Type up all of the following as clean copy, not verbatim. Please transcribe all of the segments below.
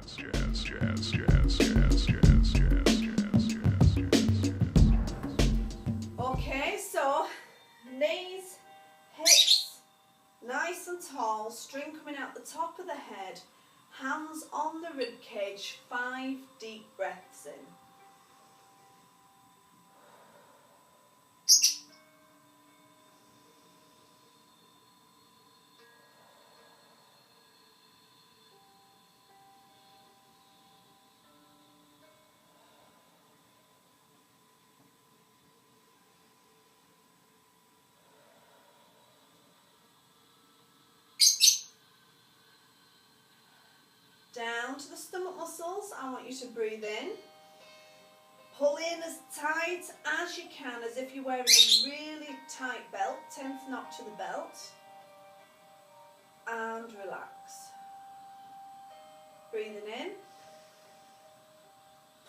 Okay, so knees, hips, nice and tall, string coming out the top of the head, hands on the rib cage, 5 deep breaths in. Down to the stomach muscles, I want you to breathe in. Pull in as tight as you can, as if you're wearing a really tight belt, 10th knot to the belt. And relax. Breathing in.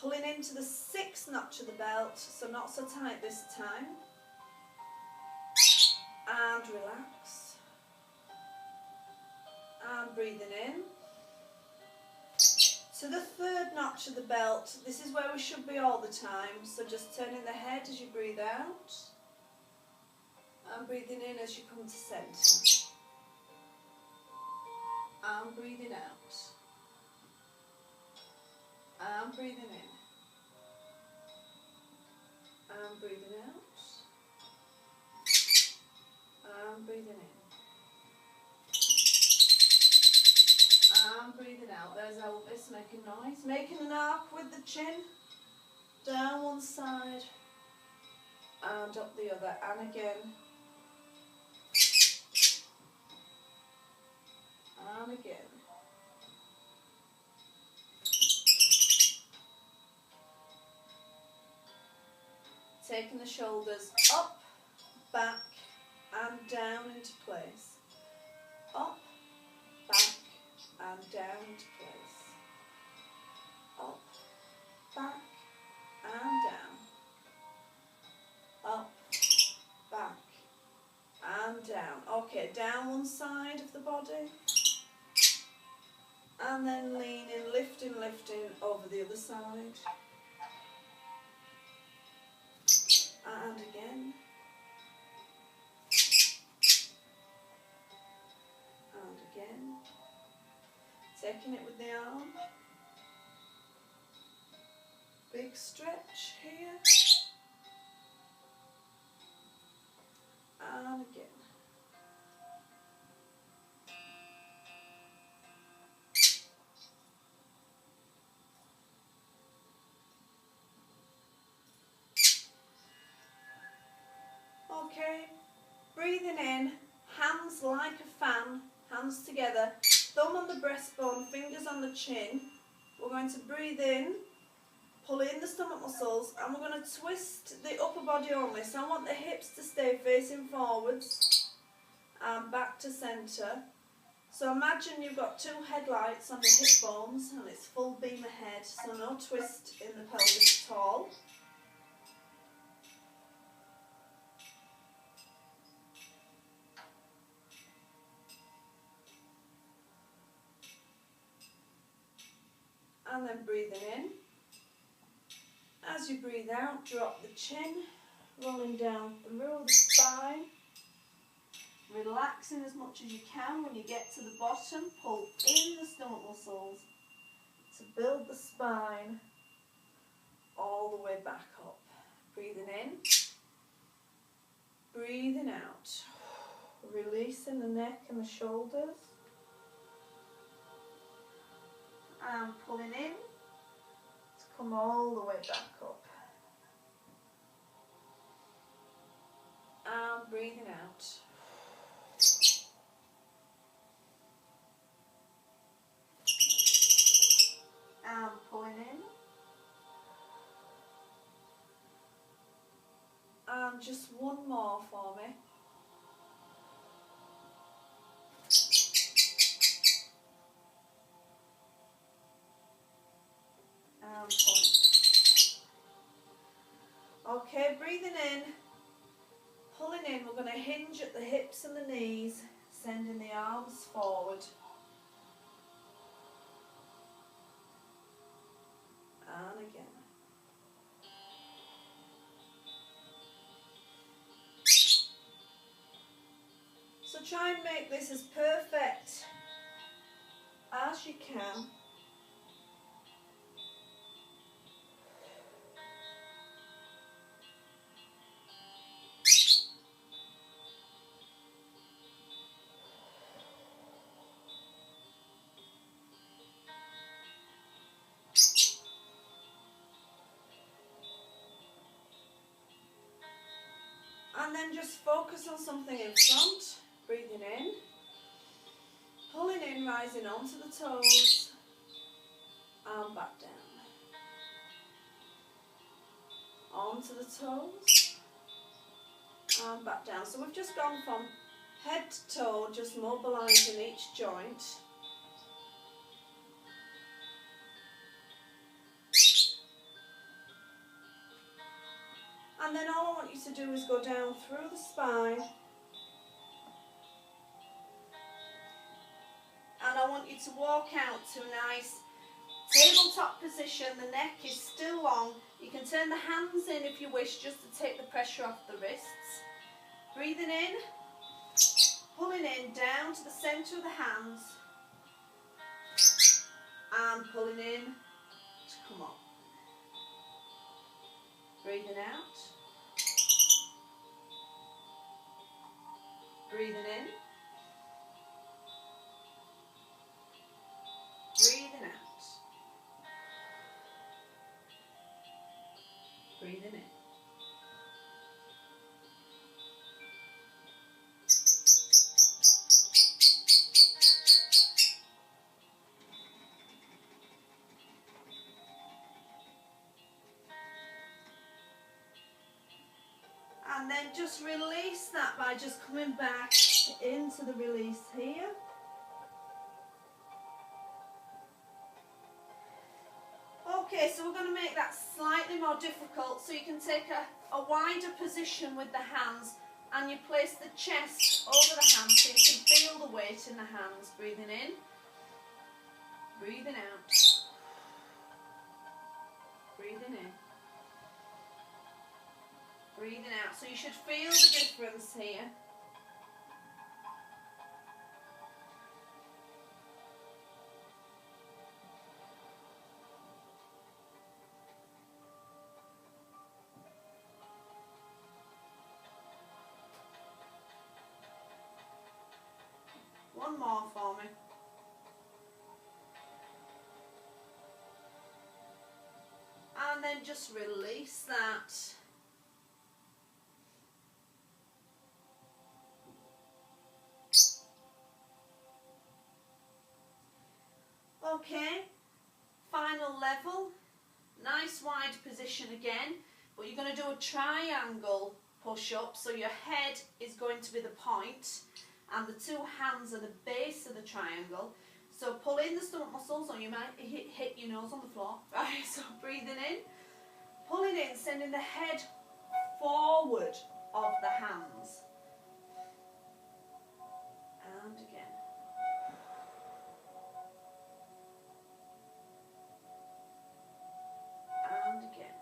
Pulling into the 6th knot to the belt, so not so tight this time. And relax. And breathing in. So the 3rd knot to the belt, this is where we should be all the time, so just turning the head as you breathe out, and breathing in as you come to centre, and breathing out, and breathing in, and breathing out, and breathing in. And breathing out, there's Elvis making noise, making an arc with the chin, down one side and up the other, and again, and again. Taking the shoulders up, back and down into place, up, back and down into place, up, back and down, up, back and down. Okay, down one side of the body, and then leaning, lifting over the other side, and again, and again. Taking it with the arm. Big stretch here. And again. Okay. Breathing in, hands like a fan, hands together. Thumb on the breastbone, fingers on the chin. We're going to breathe in, pull in the stomach muscles, and we're going to twist the upper body only. So I want the hips to stay facing forwards and back to centre. So imagine you've got 2 headlights on the hip bones and it's full beam ahead, so no twist in the pelvis at all. And then breathing in. As you breathe out, drop the chin, rolling down through the spine. Relaxing as much as you can. When you get to the bottom, pull in the stomach muscles to build the spine all the way back up. Breathing in, breathing out. Releasing the neck and the shoulders. And pulling in to come all the way back up. And breathing out. And pulling in. And just one more for me. And pulling. Okay, breathing in, pulling in. We're going to hinge at the hips and the knees, sending the arms forward. try and make this as perfect as you can. And then just focus on something in front, breathing in, pulling in, rising onto the toes, and back down. Onto the toes, and back down. So we've just gone from head to toe, just mobilising each joint. And then all I want you to do is go down through the spine. And I want you to walk out to a nice tabletop position. The neck is still long. You can turn the hands in if you wish, just to take the pressure off the wrists. Breathing in, pulling in down to the centre of the hands. And pulling in to come up. Breathing out. Breathing in. Breathing out. Breathing in. And then just release that by just coming back into the release here. Okay, so we're going to make that slightly more difficult, so you can take a wider position with the hands, and you place the chest over the hands so you can feel the weight in the hands. Breathing in, breathing out, breathing in, breathing out. So you should feel the difference here. One more for me. And then just release that. Okay, final level. Nice wide position again, but you're going to do a triangle push-up, so your head is going to be the point and the two hands are the base of the triangle. So pull in the stomach muscles, or you might hit your nose on the floor. Right, so breathing in, pulling in, sending the head forward of the hands. And again. And again.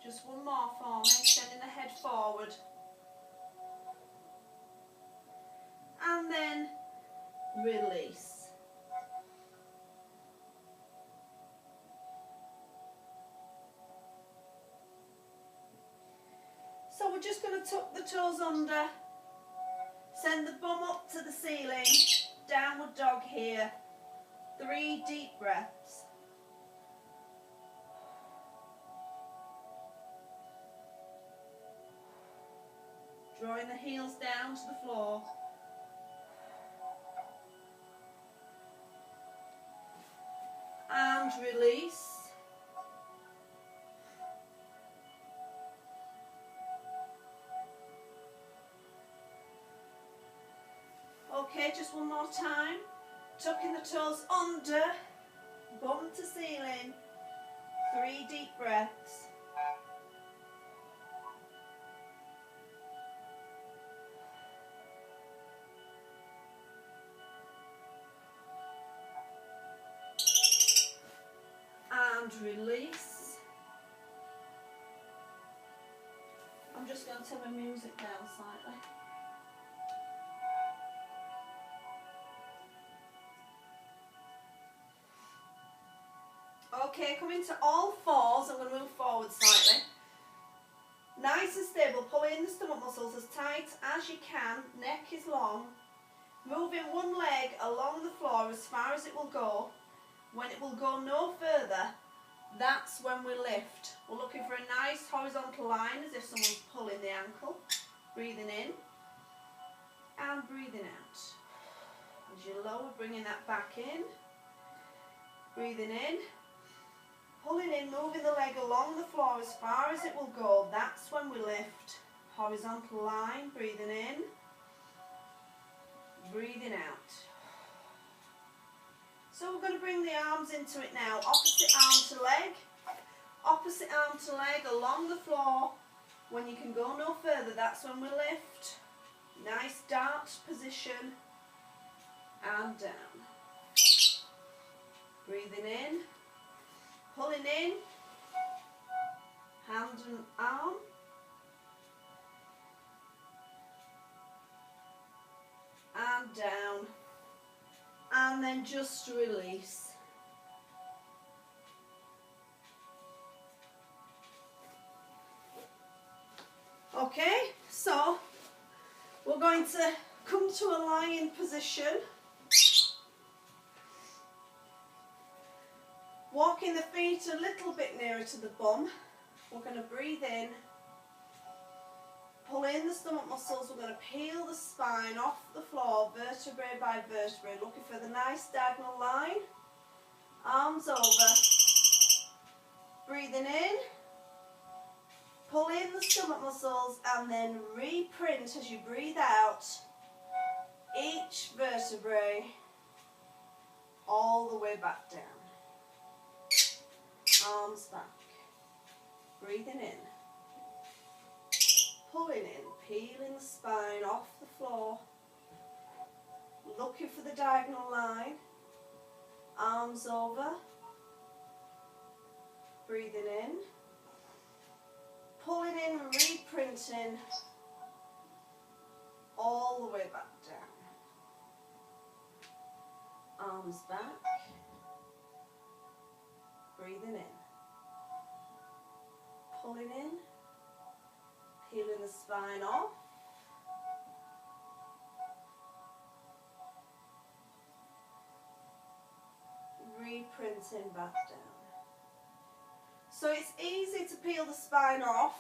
Just one more for me, sending the head forward. And then release. So we're just going to tuck the toes under, send the bum up to the ceiling, downward dog here, 3 deep breaths. Drawing the heels down to the floor. And release. Okay, just one more time. Tucking the toes under, bum to ceiling, 3 deep breaths. And release. I'm just going to turn my music down slightly. Okay, coming to all fours, I'm going to move forward slightly. Nice and stable, pull in the stomach muscles as tight as you can, neck is long. Moving one leg along the floor as far as it will go. When it will go no further, that's when we lift. We're looking for a nice horizontal line as if someone's pulling the ankle. Breathing in and breathing out. As you lower, bringing that back in. Breathing in. Pulling in, moving the leg along the floor as far as it will go. That's when we lift. Horizontal line, breathing in. Breathing out. So we're going to bring the arms into it now. Opposite arm to leg. Opposite arm to leg along the floor. When you can go no further, that's when we lift. Nice dart position. And down. Breathing in. Pulling in. Hand and arm. And down. And then just release. Okay, so we're going to come to a lying position. Walking the feet a little bit nearer to the bum. We're going to breathe in. Pull in the stomach muscles. We're going to peel the spine off the floor, vertebrae by vertebrae. Looking for the nice diagonal line. Arms over. Breathing in. Pull in the stomach muscles and then reprint as you breathe out each vertebrae all the way back down. Arms back. Breathing in. Pulling in, peeling the spine off the floor. Looking for the diagonal line. Arms over. Breathing in. Pulling in, reprinting all the way back down. Arms back. Breathing in. Pulling in. Peeling the spine off. Reprinting back down. So it's easy to peel the spine off.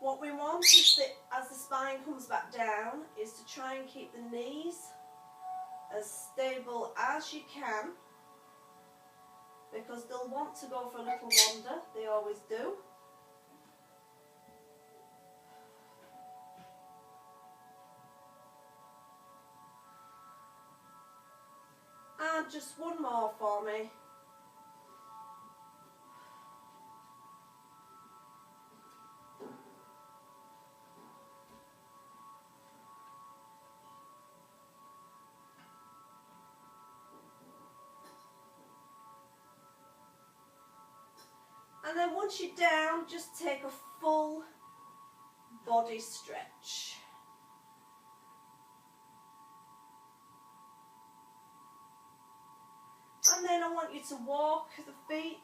What we want is that as the spine comes back down is to try and keep the knees as stable as you can, because they'll want to go for a little wander, they always do. And just one more for me. And then once you're down, just take a full body stretch. And then I want you to walk the feet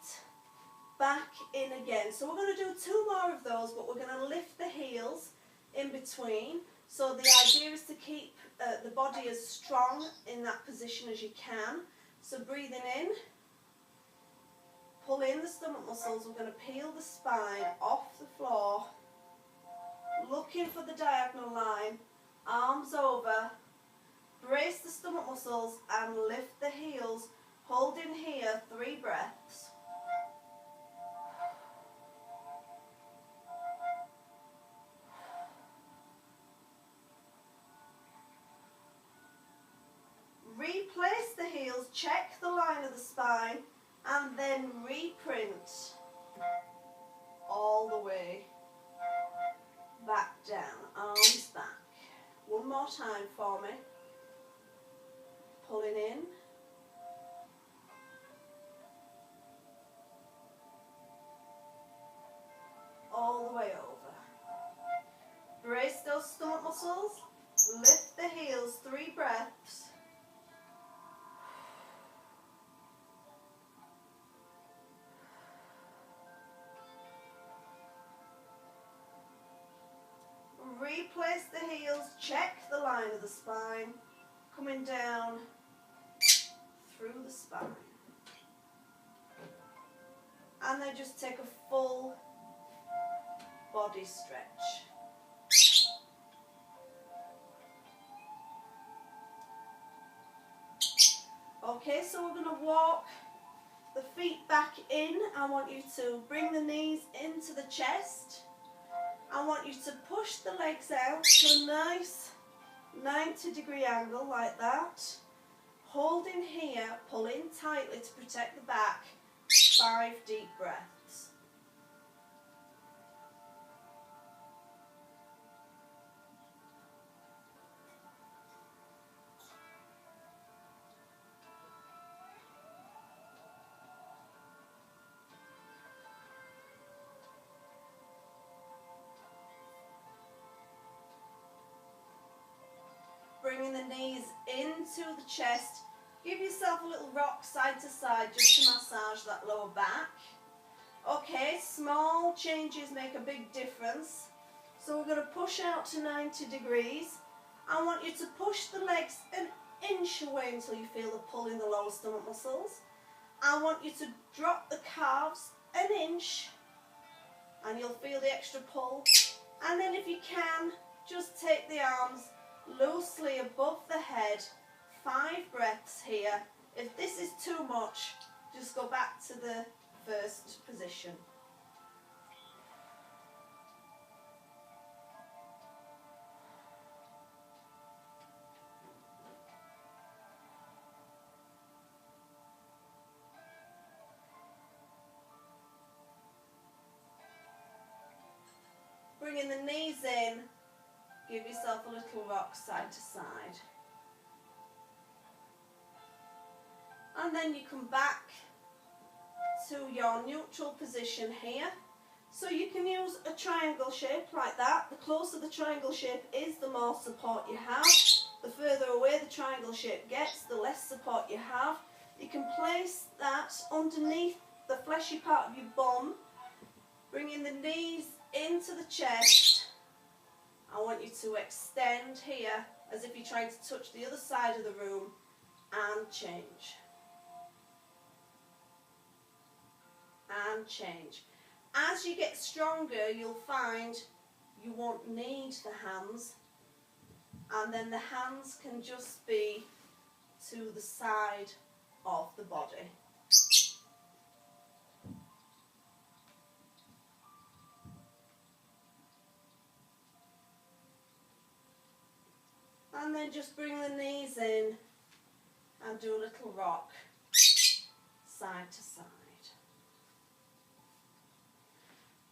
back in again. So we're going to do 2 more of those, but we're going to lift the heels in between. So the idea is to keep the body as strong in that position as you can. So breathing in. Pull in the stomach muscles. We're going to peel the spine off the floor. Looking for the diagonal line. Arms over. Brace the stomach muscles and lift the heels. Hold in here 3 breaths. Replace the heels, check the line of the spine, and then reprint all the way back down, arms back. One more time for me. Pulling in. All the way over. place the heels, check the line of the spine, coming down through the spine. And then just take a full body stretch. Okay, so we're going to walk the feet back in. I want you to bring the knees into the chest. I want you to push the legs out to a nice 90-degree angle like that. Holding here, pull in tightly to protect the back. 5 deep breaths. Bringing the knees into the chest. Give yourself a little rock side to side just to massage that lower back. Okay, small changes make a big difference. So we're going to push out to 90 degrees. I want you to push the legs an inch away until you feel the pull in the lower stomach muscles. I want you to drop the calves an inch and you'll feel the extra pull. And then if you can, just take the arms loosely above the head. 5 breaths here. If this is too much, just go back to the first position. Bringing the knees in, give yourself a little rock side to side. And then you come back to your neutral position here. So you can use a triangle shape like that. The closer the triangle shape is, the more support you have. The further away the triangle shape gets, the less support you have. You can place that underneath the fleshy part of your bum, bringing the knees into the chest. I want you to extend here as if you're trying to touch the other side of the room and change. And change. As you get stronger, you'll find you won't need the hands, and then the hands can just be to the side of the body. And then just bring the knees in and do a little rock side to side.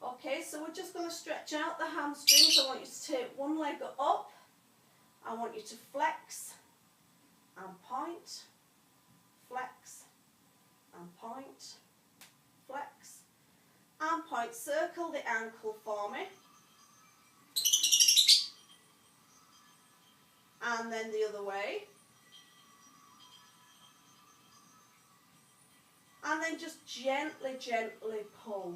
Okay, so we're just going to stretch out the hamstrings. I want you to take one leg up. I want you to flex and point, flex and point, flex and point. Circle the ankle for me. And then the other way. And then just gently, gently pull.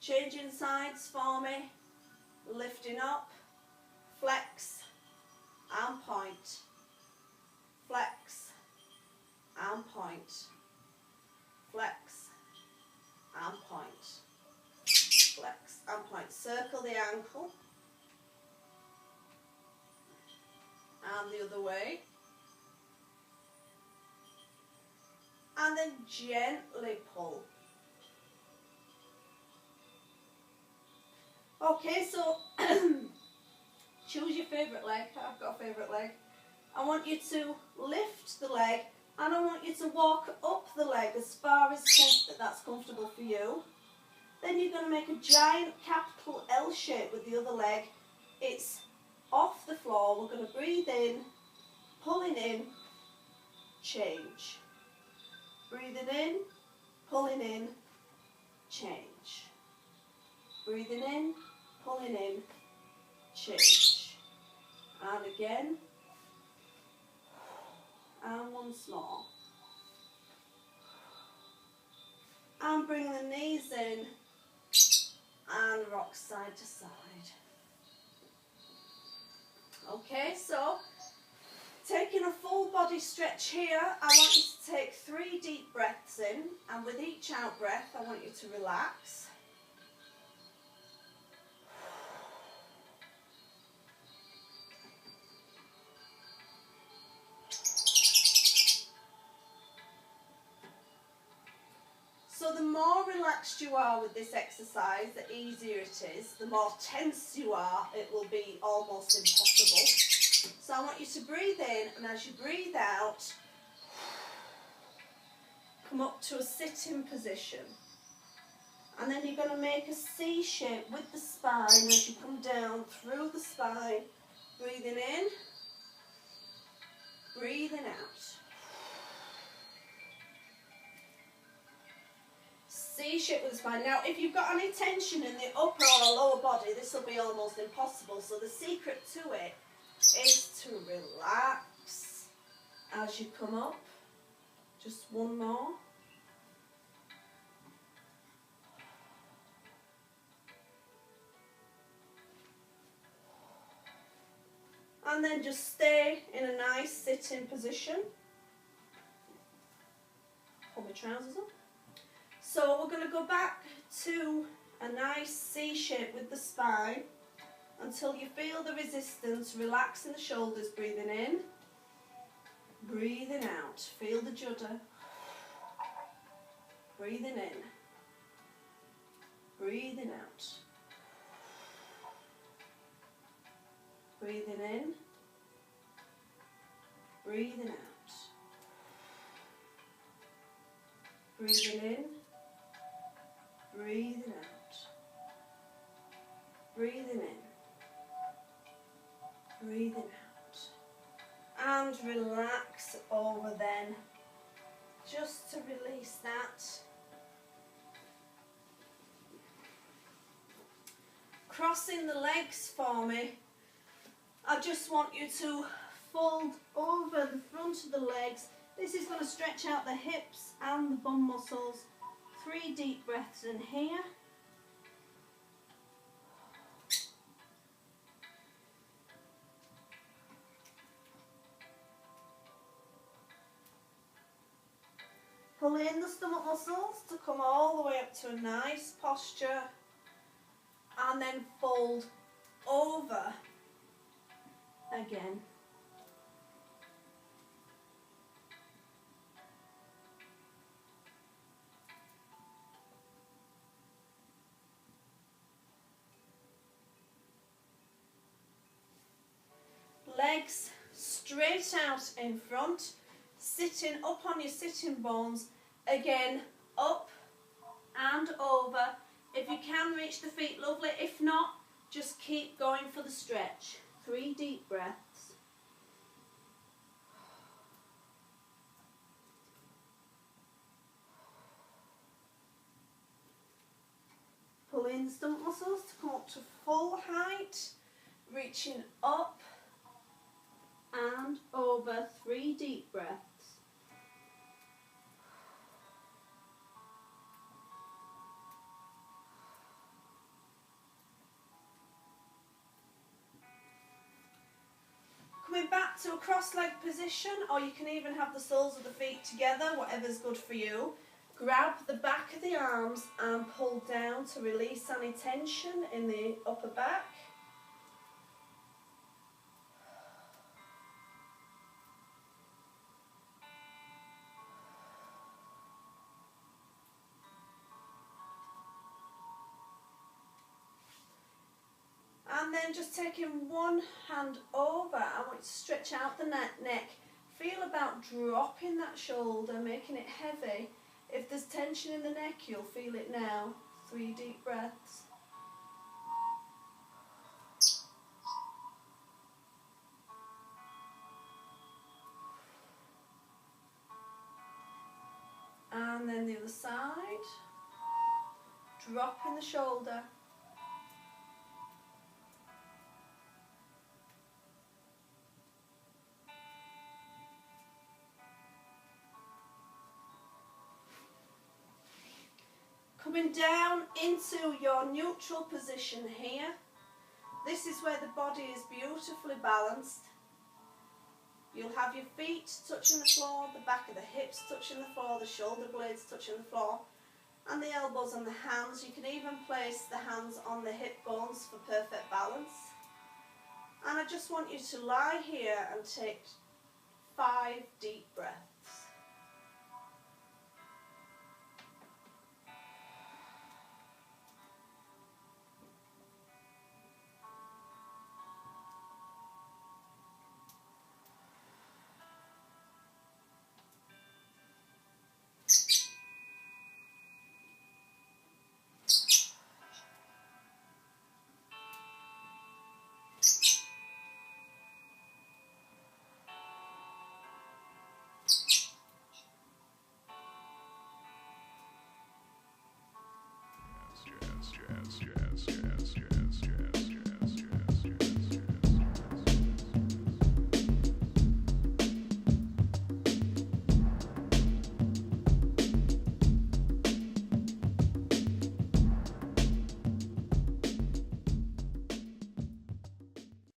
Changing sides for me. Lifting up, flex and point, flex and point, flex and point, flex and point. Circle the ankle and the other way. And then gently pull. Okay, so choose your favourite leg. I've got a favourite leg. I want you to lift the leg and I want you to walk up the leg as far as that's comfortable for you. Then you're going to make a giant capital L shape with the other leg. It's off the floor. We're going to breathe in, pulling in, change. Breathing in, pulling in, change. Breathing in, pulling in, change. And again. And once more. And bring the knees in and rock side to side. Okay, so taking a full body stretch here, I want you to take 3 deep breaths in, and with each out breath I want you to relax. So the more relaxed you are with this exercise, the easier it is. The more tense you are, it will be almost impossible. So I want you to breathe in, and as you breathe out, come up to a sitting position. And then you're going to make a C shape with the spine as you come down through the spine. Breathing in, breathing out. C shape with the spine. Now, if you've got any tension in the upper or lower body, this will be almost impossible. So the secret to it is to relax as you come up. Just one more. And then just stay in a nice sitting position. Pull my trousers up. So we're going to go back to a nice C shape with the spine until you feel the resistance, relaxing the shoulders, breathing in, breathing out. Feel the judder. Breathing in, breathing out. Breathing in, breathing out. Breathing in, breathing out. Breathing in, breathing out. And relax over then, just to release that. Crossing the legs for me. I just want you to fold over the front of the legs. This is going to stretch out the hips and the bum muscles. 3 deep breaths in here. Pull in the stomach muscles to come all the way up to a nice posture. And then fold over again. Legs straight out in front, sitting up on your sitting bones, again up and over. If you can reach the feet, lovely. If not, just keep going for the stretch. 3 deep breaths. Pull in the stomach muscles to come up to full height, reaching up and over. 3 deep breaths. Coming back to a cross-leg position, or you can even have the soles of the feet together, whatever's good for you. Grab the back of the arms and pull down to release any tension in the upper back. And then just taking one hand over, I want you to stretch out the neck. Feel about dropping that shoulder, making it heavy. If there's tension in the neck, you'll feel it now. 3 deep breaths. And then the other side. Dropping the shoulder. Coming down into your neutral position here. This is where the body is beautifully balanced. You'll have your feet touching the floor, the back of the hips touching the floor, the shoulder blades touching the floor, and the elbows and the hands. You can even place the hands on the hip bones for perfect balance. And I just want you to lie here and take 5 deep breaths.